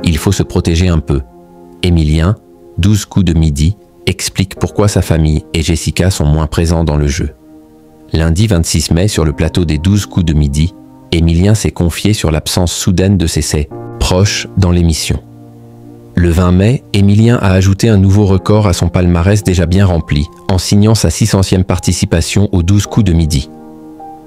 Il faut se protéger un peu. Émilien, 12 coups de midi, explique pourquoi sa famille et Jessica sont moins présents dans le jeu. Lundi 26 mai, sur le plateau des 12 coups de midi, Émilien s'est confié sur l'absence soudaine de ses proches dans l'émission. Le 20 mai, Émilien a ajouté un nouveau record à son palmarès déjà bien rempli, en signant sa 600e participation aux 12 coups de midi.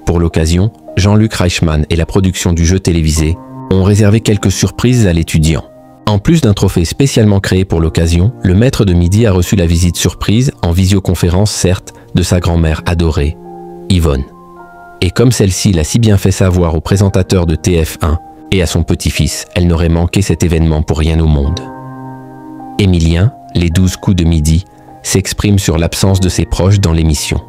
Pour l'occasion, Jean-Luc Reichmann et la production du jeu télévisé ont réservé quelques surprises à l'étudiant. En plus d'un trophée spécialement créé pour l'occasion, le maître de midi a reçu la visite surprise, en visioconférence certes, de sa grand-mère adorée, Yvonne. Et comme celle-ci l'a si bien fait savoir au présentateur de TF1 et à son petit-fils, elle n'aurait manqué cet événement pour rien au monde. Émilien, les 12 coups de midi, s'exprime sur l'absence de ses proches dans l'émission.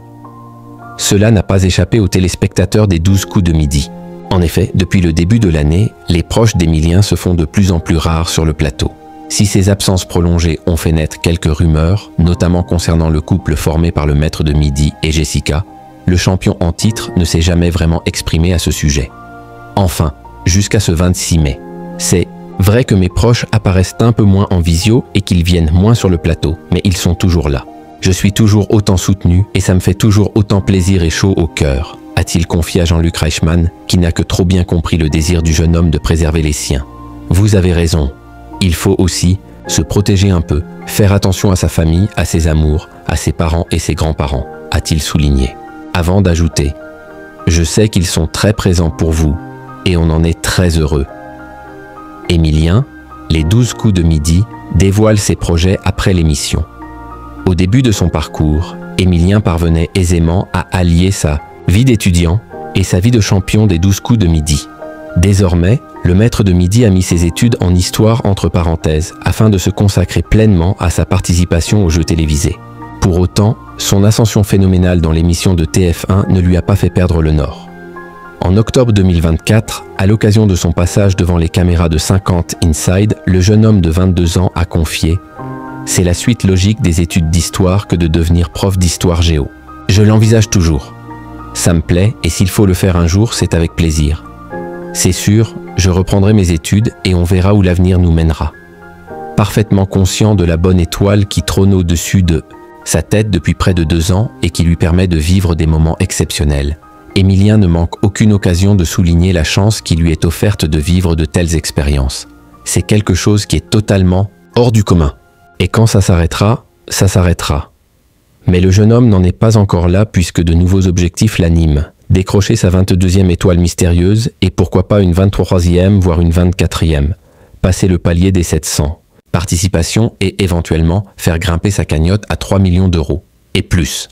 Cela n'a pas échappé aux téléspectateurs des 12 coups de midi. En effet, depuis le début de l'année, les proches d'Émilien se font de plus en plus rares sur le plateau. Si ces absences prolongées ont fait naître quelques rumeurs, notamment concernant le couple formé par le maître de midi et Jessica, le champion en titre ne s'est jamais vraiment exprimé à ce sujet. Enfin, jusqu'à ce 26 mai, c'est vrai que mes proches apparaissent un peu moins en visio et qu'ils viennent moins sur le plateau, mais ils sont toujours là. Je suis toujours autant soutenu et ça me fait toujours autant plaisir et chaud au cœur, a-t-il confié à Jean-Luc Reichmann, qui n'a que trop bien compris le désir du jeune homme de préserver les siens. Vous avez raison, il faut aussi se protéger un peu, faire attention à sa famille, à ses amours, à ses parents et ses grands-parents, a-t-il souligné. Avant d'ajouter, je sais qu'ils sont très présents pour vous et on en est très heureux. Émilien, les 12 coups de midi, dévoile ses projets après l'émission. Au début de son parcours, Émilien parvenait aisément à allier sa vie d'étudiant et sa vie de champion des 12 coups de midi. Désormais, le maître de midi a mis ses études en histoire entre parenthèses afin de se consacrer pleinement à sa participation aux jeux télévisés. Pour autant, son ascension phénoménale dans l'émission de TF1 ne lui a pas fait perdre le nord. En octobre 2024, à l'occasion de son passage devant les caméras de 50 Inside, le jeune homme de 22 ans a confié « C'est la suite logique des études d'histoire que de devenir prof d'histoire géo. Je l'envisage toujours. Ça me plaît et s'il faut le faire un jour, c'est avec plaisir. C'est sûr, je reprendrai mes études et on verra où l'avenir nous mènera. » Parfaitement conscient de la bonne étoile qui trône au-dessus de sa tête depuis près de 2 ans et qui lui permet de vivre des moments exceptionnels, Émilien ne manque aucune occasion de souligner la chance qui lui est offerte de vivre de telles expériences. C'est quelque chose qui est totalement hors du commun. Et quand ça s'arrêtera, ça s'arrêtera. Mais le jeune homme n'en est pas encore là puisque de nouveaux objectifs l'animent. Décrocher sa 22e étoile mystérieuse et pourquoi pas une 23e, voire une 24e. Passer le palier des 700. Participation et éventuellement faire grimper sa cagnotte à 3 millions d'euros. Et plus.